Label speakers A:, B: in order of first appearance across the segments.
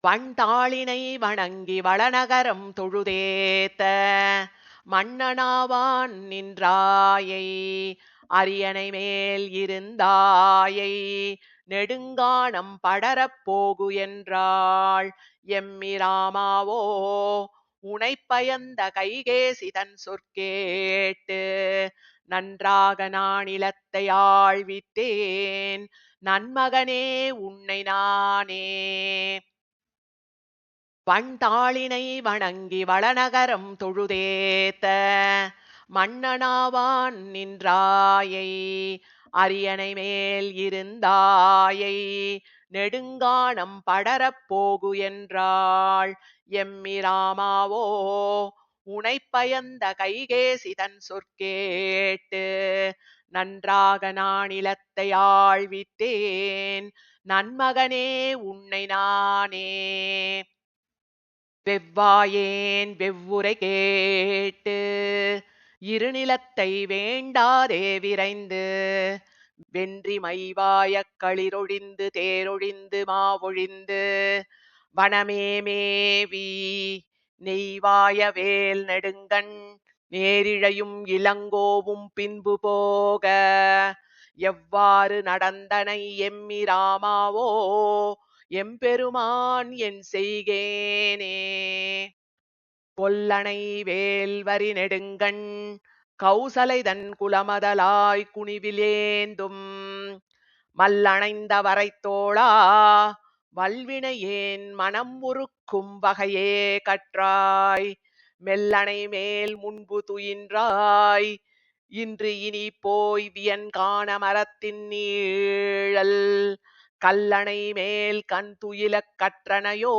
A: வண்தாளினை வணங்கி வளநகரம் தொழுதேத்த மன்னனாவான் நின்றாயை அரியணை மேல் இருந்தாயை நெடுங்கானம் படரப் போகு என்றாள் எம்மிராமாவோ உனைப்பயந்த கைகேசிதன் சொற்கேட்டு நன்றாக நானிலத்தை ஆழ்வித்தேன் நன்மகனே உன்னை நானே. வண்தாளினை வணங்கி வளநகரம் தொழுதேத்த மன்னனாவான் நின்றாயை அரியணை மேல் இருந்தாயை நெடுங்கானம் படரப் போகு என்றாள் எம்மிராமாவோ உனைப்பயந்த கைகேசிதன் சொற்கேட்டு நன்றாக நானிலத்தை ஆழ்வித்தேன் நன்மகனே உன்னை நானே. வெவ்வாயேன் வெவ்வுரை கேட்டு இருநிலத்தை வேண்டாதே விரைந்து வென்றி மைவாயக் களிரொழிந்து தேரொழிந்து மாவொழிந்து வனமே மேவி நெய்வாய வேல் நெடுங்கண் நேரிழையும் இளங்கோவும் பின்பு போக எவ்வாறு நடந்தனை எம்மிராமாவோ எம்பெருமான் என் செய்கேனே. கொல்லனை வேல்வரி நெடுங்கண் கௌசலைதன் குலமதலாய் குனிவிலேந்தும் மல்லணைந்த வரைத்தோளா வல்வினையேன் மனம் உருக்கும் வகையே கற்றாய் மெல்லணை மேல் முன்பு துயின்றாய் இன்று இனி போய் வியன் காண மரத்தின் நீழல் கல்லணை மேல் கண் துயிலக் கற்றனையோ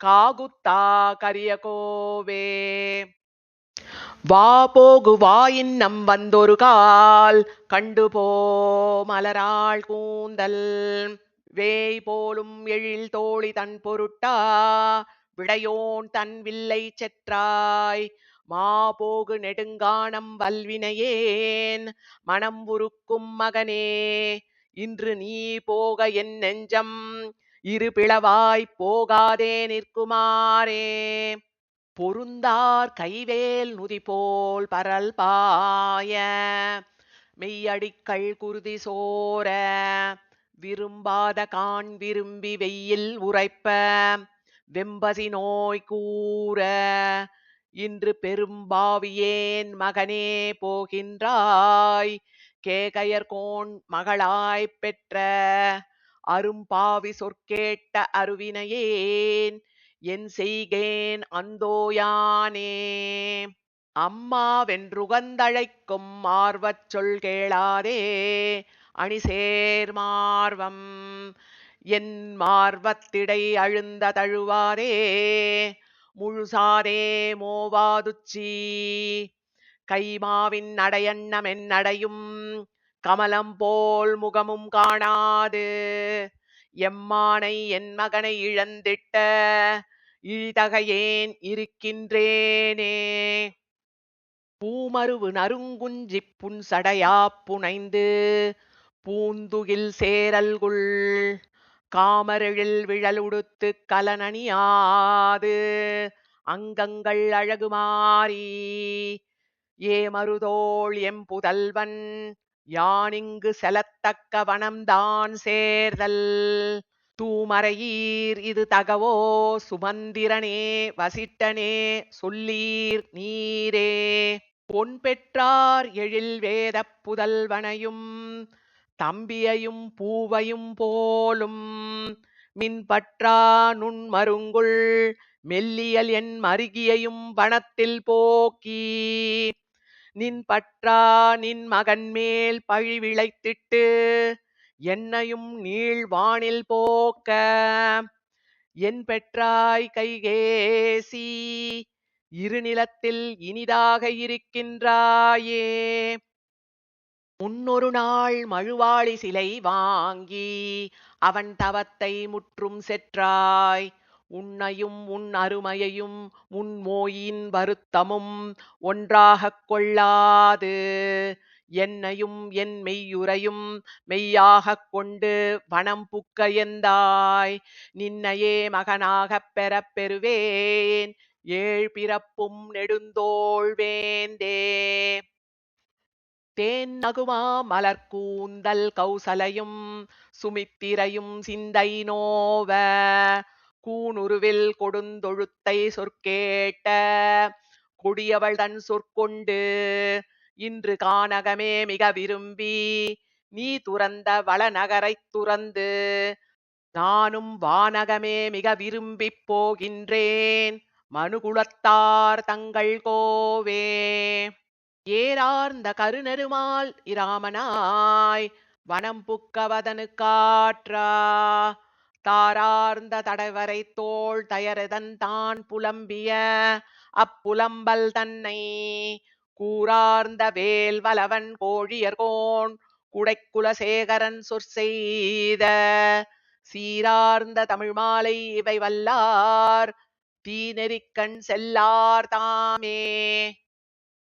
A: காகுத்தா கரியகோவே. வா போகு வாயின்னம் வந்தொரு கால் கண்டுபோ மலராள் கூந்தல் வேய் போலும் எழில் தோழி தன் பொருட்டா விடையோன் தன் வில்லை செற்றாய் மா போகு நெடுங்கானம் வல்வினையேன் மனம் உருக்கும் மகனே இன்று நீ போக என் நெஞ்சம் இரு பிளவாய்ப் போகாதே நிற்குமாறே. பொருந்தார் கைவேல் நுதிபோல் பரல் பாய மெய்யடிக்கள் குருதி சோர விரும்பாத கான் விரும்பி வெயில் உரைப்ப வெம்பசி நோய் கூற இன்று பெரும்பாவியேன் மகனே போகின்றாய் கேகயர்கோன் மகளாய்ப் பெற்ற அரும்பாவி சொற்கேட்ட அருவினையேன் என் செய்கேன் அந்தோயானே. அம்மாவென்றுகந்தழைக்கும் மார்வச் சொல் கேளாதே அணிசேர் மார்வம் என் மார்வத்திடை அழுந்த தழுவாதே முழுசாதே மோவாதுச்சி கைமாவின் நடையண்ணமென் நடையும் கமலம் போல் முகமும் காணாது எம்மானை என் மகனை இழந்திட்ட இழிதகையேன் இருக்கின்றேனே. பூமருவு நறுங்குஞ்சிப் புன்சடையாப் புனைந்து பூந்துகில் சேரல்குள் காமரெழில் விழலுடுத்துக் கலனணியாது அங்கங்கள் அழகு மாறி ஏமருதோள் எம்புதல்வன் யானிங்கு செலத்தக்க வனம்தான் சேர்தல் தூமரையீர் இது தகவோ சுமந்திரனே வசிட்டனே சொல்லீர் நீரே. பொன் பெற்றார் எழில் வேதப் புதல்வனையும் தம்பியையும் பூவையும் போலும் மின்பற்றா நுண்மருங்குள் மெல்லியல் என் மருகியையும் வனத்தில் போக்கி நின் பற்றா நின் மகன் மேல் பழி விளைத்திட்டு என்னையும் நீள்வானில் போக்க என் பெற்றாய் கைகேசி இருநிலத்தில் இனிதாக இருக்கின்றாயே. முன்னொரு நாள் மழுவாளி சிலை வாங்கி அவன் தவத்தை முற்றும் செற்றாய் உன்னையும் உன் அருமையையும் உன் மோயின் வருத்தமும் ஒன்றாகக் கொள்ளாது என்னையும் என் மெய்யுரையும் மெய்யாகக் கொண்டு வனம் புக்க எந்தாய் நின்னையே மகனாகப் பெறப் பெறுவேன் ஏழ் பிறப்பும் நெடுந்தோள் வேந்தே. தேன் நகுமா மலர்க்கூந்தல் கௌசலையும் சுமித்திரையும் சிந்தை நோவ கூனுருவில் கொடுந்தொழுத்தை சொற்கேட்ட கொடியவள் தன் சொற்கொண்டு இன்று கானகமே மிக விரும்பி நீ துறந்த வளநகரைத் துறந்து நானும் வானகமே மிக விரும்பிப் போகின்றேன் மனுகுலத்தார் தங்கள் கோவே. ஏரார்ந்த கருநெருமால் இராமனாய் வனம் புக்கவதனு காற்றா தாரார்ந்த தடவரை தோள் தயரதன் தான் புலம்பிய அப்புலம்பல் தன்னை கூறார்ந்த வேல் வலவன் கோழியர்கோன் குடைக்குலசேகரன் சொற்செய்த சீரார்ந்த தமிழ் மாலை இவை வல்லார் தீநெறிக்கண் செல்லார் தாமே.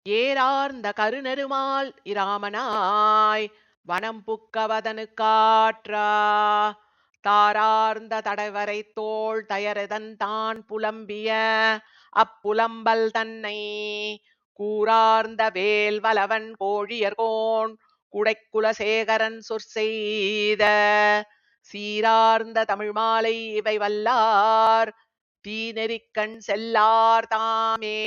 A: ஏரார்ந்த கருநெருமால் இராமனாய் வனம் புக்கவதனு காற்றா தாரார்ந்த தடவரை தோள் தயரதன் தான் புலம்பிய அப்புலம்பல் தன்னை கூறார்ந்த வேல் வலவன் கோழியர்கோன் குடைக்குலசேகரன் சொற்செய்த சீரார்ந்த தமிழ் மாலை இவை வல்லார் தீநெறிக்கண் செல்லார் தாமே.